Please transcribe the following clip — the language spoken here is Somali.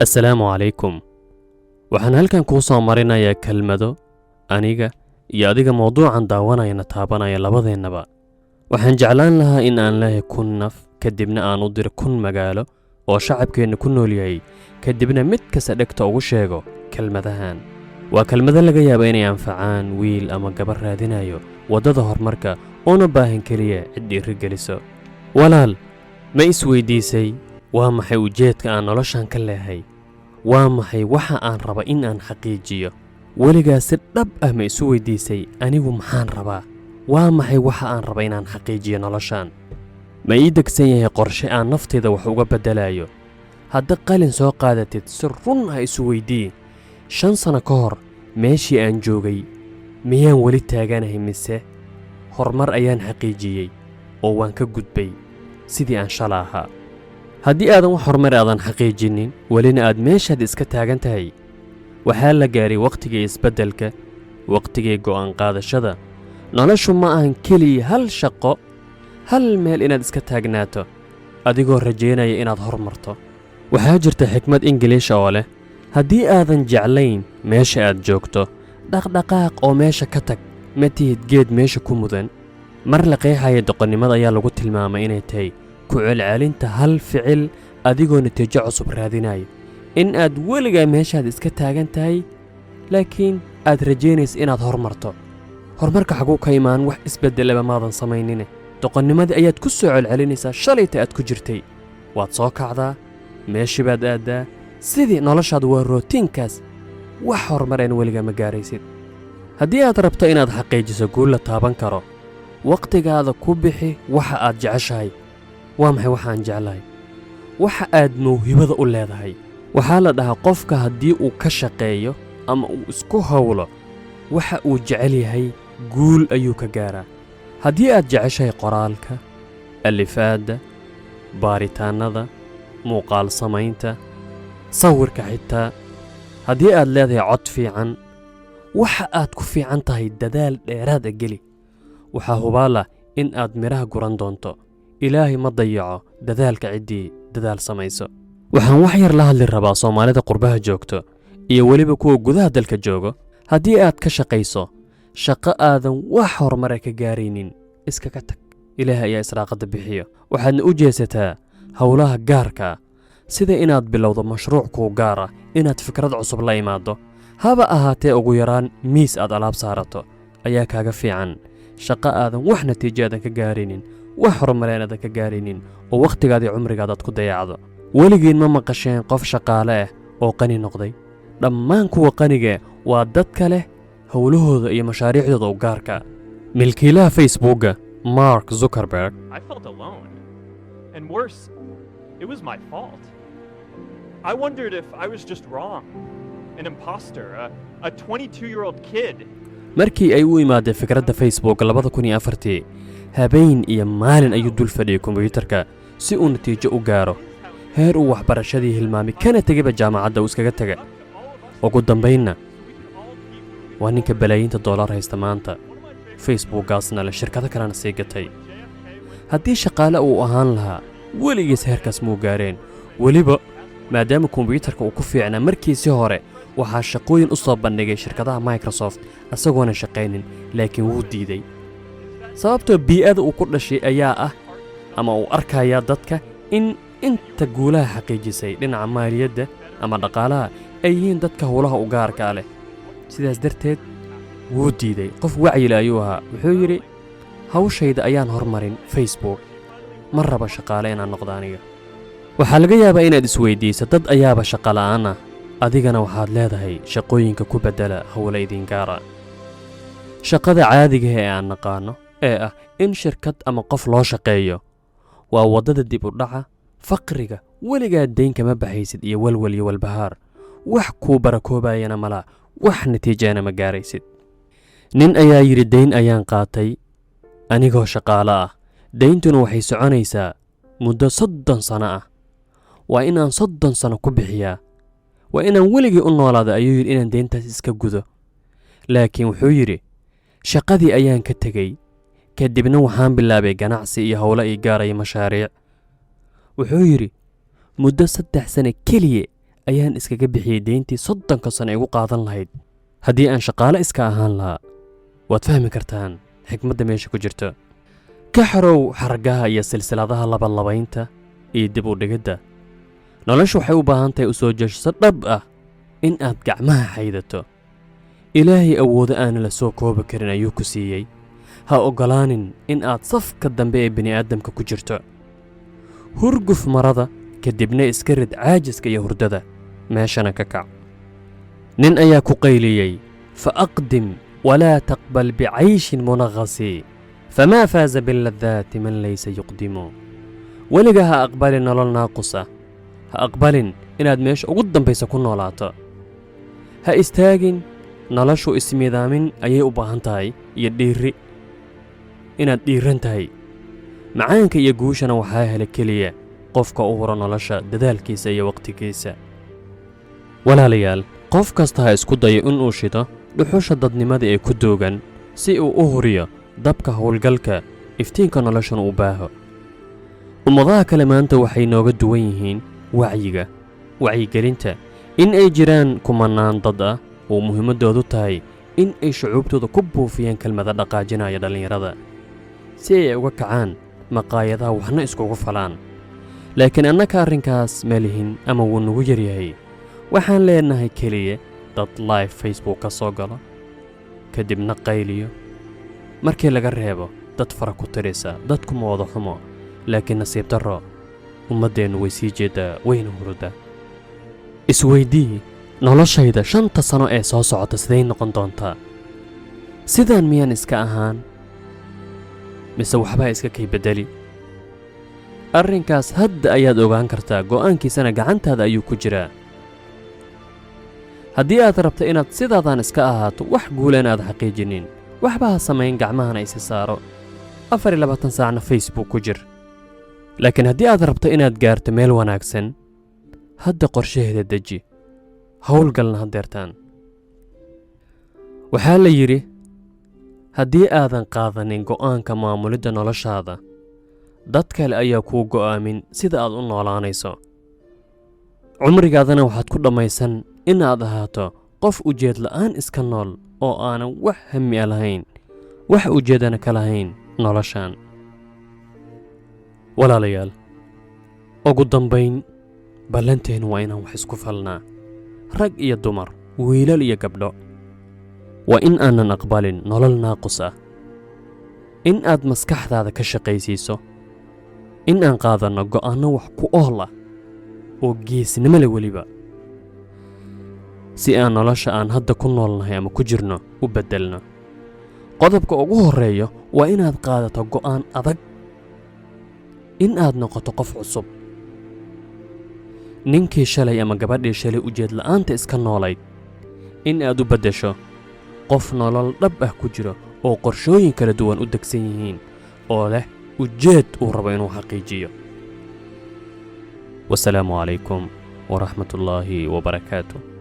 assalaamu calaykum. waxaan halkan kuu soo marinayaa kelmado aniga iyo adiga mawduucan daawanayana taabanaya labadeennaba. waxaan jeclaan lahaa in aan leeyahay 1,000 naf kadibna aan u diro 1,000 magaalo oo shacabkeenna ku nool yahay kadibna mid kasta dhegta ugu sheego kelmadahan. waa kelmado laga yaaba inay anfacaan wiil ama gabar raadinayo waddada horumarka oona baahan keliya cid dhiirigeliso. walaal, ma isweydiisay waa maxay ujeedka aan noloshan ka leehay? waa maxay waxa aan raba in aan xaqiijiyo? weligaa si dhab ah ma isu weydiisay anigu maxaan rabaa? waa maxay waxa aan raba inaan xaqiijiyo noloshan? ma ii degsan yahay qorshe aan naftayda wax uga beddelayo? hadda qalin soo qaadatid si run ah isu weydii 5 sano ka hor meeshii aan joogay miyaan weli taaganahay mise horumar ayaan xaqiijiyey oo waan ka gudbay sidii aan shala ahaa? haddii aadan wax horumar aadan xaqiijinin welina aad meeshaad iska taagan tahay, waxaa la gaaray wakhtigii isbeddelka, wakhtigii go'aan qaadashada. noloshu ma ahan keliya hal shaqo, hal meel inaad iska taagnaato adigoo rajaynaya inaad horumarto. waxaa jirta xikmad ingiliisha oo leh haddii aadan jeclayn meesha aad joogto, dhaqdhaqaaq oo meesha ka tag, ma tihid geed meesha ku mudan. mar la qeexaya doqonnimada ayaa lagu tilmaamay inay tahay ku celcelinta hal ficil adigoo natiijo cusub raadinaya. in aad weligaa meeshaad iska taagan tahay laakiin aad rajaynaysa inaad horumarto. horumarka xaguu ka imaan wax isbeddelaba maadan samaynine. doqonnimadii ayaad ku soo celcelinaysaa shalayta aad ku jirtay. waad soo kacdaa, meeshii baad aaddaa, sidii noloshaadu waa rootiinkaas. wax horumareen weligaa ma gaaraysid. haddii aad rabto inaad xaqiijiso guul la taaban karo, wakhtigaada ku bixi waxa aad jeceshahay. waa maxay waxa aan jeclahay? waxa aad mawhibada u leedahay. waxaa la dhahaa qofka haddii uu ka shaqeeyo ama uu isku hawlo waxa uu jecel yahay guul ayuu ka gaaraa. haddii aad jeceshahay qoraalka, alifaadda, baaritaannada, muuqaal samaynta, sawirka xitaa, haddii aad leedahay cod fiican, waxa aad ku fiican tahay dadaal dheeraad ah geli. waxaa hubaala in aad midhaha guran doonto. ilaahay ma dayaco dadaalka ciddii dadaal samayso. waxaan wax yar la hadli rabaa soomaalida qurbaha joogto iyo weliba kuwa gudaha dalka joogo. haddii aad ka shaqayso shaqo aadan wax horumara ka gaaraynin, iskaga tag. ilaahay ayaa israaqadda bixiyo. waxaadna u jeesataa howlaha gaarka, sida inaad bilowdo mashruuc kuu gaar ah, inaad fikrad cusub la imaaddo. haba ahaatee ugu yaraan miis aad alaab saarato ayaa kaaga fiican shaqo aadan wax natiijo aadan ka gaaraynin, wax horumareen aadan ka gaaraynin oo wakhtigaadii cumrigaadaad ku dayacdo. weligiin ma maqasheen qof shaqaale ah oo qani noqday? dhammaan kuwa qaniga waa dadka leh howlahooda iyo mashaariicdooda u gaarka. milkiilaha facebooka Mark Zuckerberg I felt alone. And worse, it was my fault. I wondered if I was just wrong. An imposter, a 22-year-old kid. markii ay u imaadeen fikradda Facebook 2004 habeen iyo maalin ayuu dul fadhiyay kombiyuutarka si uu natiijo u gaaro. heer uu waxbarashadii hilmaamay kana tegayba jaamacadda uu iskaga taga. ugu dambaynna waa ninka balaayiinta dollar haysta maanta. facebookaasna leh shirkado kalena sii gatay. haddii shaqaale uu ahaan lahaa weligiis heerkaas muu gaareen. weliba maadaama kombiyuutarka uu ku fiicnaa markiisii hore, waxaa shaqooyin u soo bandhigay shirkadaha Microsoft asagoona shaqaynin, laakiin wuu diiday. sababtoo bii'ada uu ku dhashay ayaa ah ama uu arkayaa dadka in inta guulaha xaqiijisay dhinaca maaliyadda ama dhaqaalaha ay yihiin dadka howlaha u gaarka leh. sidaas darteed wuu diiday. qof wacyile ayuu ahaa. wuxuu yidhi hawshayda ayaan hormarin Facebook, ma raba shaqaale inaan noqdo aniga. waxaa laga yaabaa inaad isweydiiso dad ayaaba shaqo la'aan ah, adigana waxaad leedahay shaqooyinka ku beddela howla idin gaara. shaqada caadiga ee aan naqaano ee ah in shirkad ama qof loo shaqeeyo waa waddada dib u dhaca, faqriga, weligaa dayn kama baxaysid iyo walwal iyo walbahaar. wax kuu barakoobayana malaa, wax natiijana ma gaaraysid. nin ayaa yidhi dayn ayaan qaatay anigoo shaqaale ah. dayntuna waxay soconaysaa muddo 30 sano ah. waa inaan 30 sano ku bixiyaa. waa inaan weligii u noolaada ayuu yidhi inaan dayntaas iska gudo. laakiin wuxuu yidhi shaqadii ayaan ka tegey kadibna waxaan bilaabay ganacsi iyo howlo ii gaaraya mashaariic. wuxuu yidhi muddo 3 sano keliya ayaan iskaga bixiyey deyntii 30 sano igu qaadan lahayd haddii aan shaqaale iska ahaan lahaa. waad fahmi kartaan xikmadda meesha ku jirto. ka xarow xargaha iyo silsiladaha labalabaynta iyo dib u dhigidda. noloshu waxay u baahan tahay u soo jeesho dhab ah in aad gacmaha xaydato. ilaahay awoodo aan la soo koobi karin ayuu ku siiyey. ha ogolaanin in aad safka dambe ee bini'aadamka ku jirto. hurguf marada kadibna iska rid caajiska iyo hurdada meeshana ka kac. nin ayaa ku qayliyey faaqdim walaa taqbal bicayshin munaqasi famaa faaza biladaati man laysa yuqdimu. weliga ha aqbalin nolol naaqusa. ha aqbalin inaad meesha ugu dambaysa ku noolaato. ha istaagin. noloshu ismiidaamin ayay u baahan tahay iyo dhiirri inaad dhiiran tahay. macaanka iyo guushana waxaa hela keliya qofka u hura nolosha dadaalkiisa iyo waqtigiisa. walaalayaal, qof kasta ha isku dayo inuu shido dhuxusha dadnimada ee ku doogan si uu u huriyo dabka howlgalka iftiinka noloshana u baaho. ummadaha kale maanta waxay nooga duwan yihiin wacyigelinta in ay jiraan kumanaan dad ah oo muhiimadoodu tahay in ay shucuubtooda ku buufiyaan kelmada dhaqaajinaya dhallinyarada si ay uga kacaan maqaayadaha waxna iskugu falaan. laakiin annaka arrinkaas ma lihin ama wuu nagu yaryahay. waxaan leenahay keliya dad live Facebook ka soo galo kadibna qayliyo. markii laga reebo dad fara ku tirisa dadkuma wada xumo, laakiin nasiib darro ummaddeennu way sii jeedaa wayna hurudda. isweydii noloshayda 5 sano ee soo socota siday noqon doontaa? sidaan miyaan iska ahaan mise waxbaa iska kay bedeli? arrinkaas hadda ayaad ogaan kartaa, go'aankiisana gacantaada ayuu ku jiraa. haddii aad rabto inaad sidaadan iska ahaato wax guulan aad xaqiijinin, waxba ha samayn gacmahana isi saaro 24 saacna Facebook ku jir. laakiin haddii aad rabto inaad gaarto meel wanaagsan, hadda qorshaheeda deji, howlgalna haddeertaan. waxaa la yidhi haddii aadan qaadanin go'aanka maamulidda noloshaada, dad kale ayaa kuu go'aamin sida aad u noolaanayso. cumrigaadana waxaad ku dhammaysan in aad ahaato qof ujeed la'aan iska nool oo aanan wax hami a lahayn, wax ujeedana ka lahayn noloshaan. walaalayaal, ugu dambayn ballanteennu waa inaan wax isku falnaa, rag iyo dumar, wiilal iyo gabdho. waa in aanan aqbalin nolol naaqus ah. in aad maskaxdaada ka shaqaysiiso. in aan qaadanno go'aanno wax ku ool ah oo geesnimo leh weliba, si aan nolosha aan hadda ku noolnahay ama ku jirno u beddelno. qodobka ugu horreeya waa inaad qaadato go'aan adag, in aad noqoto qof cusub. ninkii shalay ama gabadhii shalay ujeed la'aanta iska noolayd, in aad u beddesho qof nolol dhab ah ku jiro oo qorshooyin kala duwan u degsan yihiin oo leh ujeed uu rabo inuu xaqiijiyo. wasalaamu calaykum waraxmatullaahi wabarakaatuh.